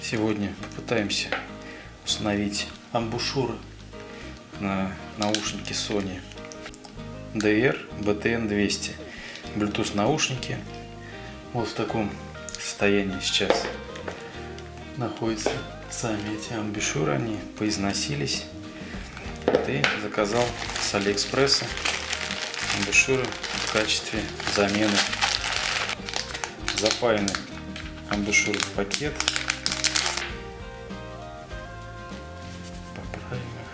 Сегодня попытаемся установить амбушюры на наушники Sony DR-BTN200. Bluetooth наушники. Вот в таком состоянии сейчас находятся сами эти амбушюры. Они поизносились. И заказал с Алиэкспресса амбушюры в качестве замены. Запаяны амбушюры в пакет. Поправим их.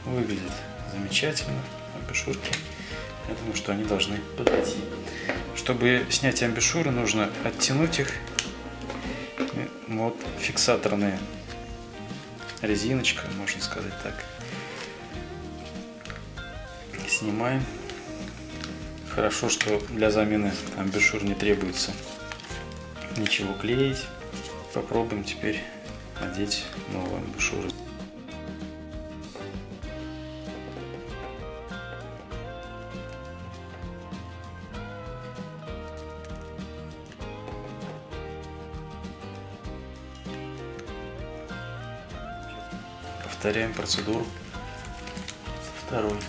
Выглядит замечательно. Амбушюрки. Я думаю, что они должны подойти. Чтобы снять амбушюры, нужно оттянуть их. Вот фиксаторная резиночка, можно сказать так. Снимаем. Хорошо, что для замены амбушюр не требуется ничего клеить. Попробуем теперь надеть новые амбушюры. Повторяем процедуру со второй.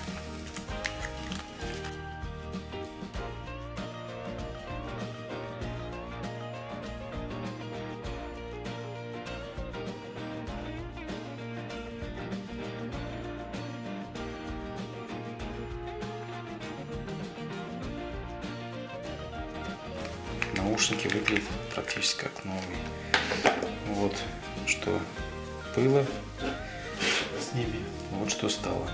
Наушники выглядят практически как новые. Вот что было с ними, вот что стало.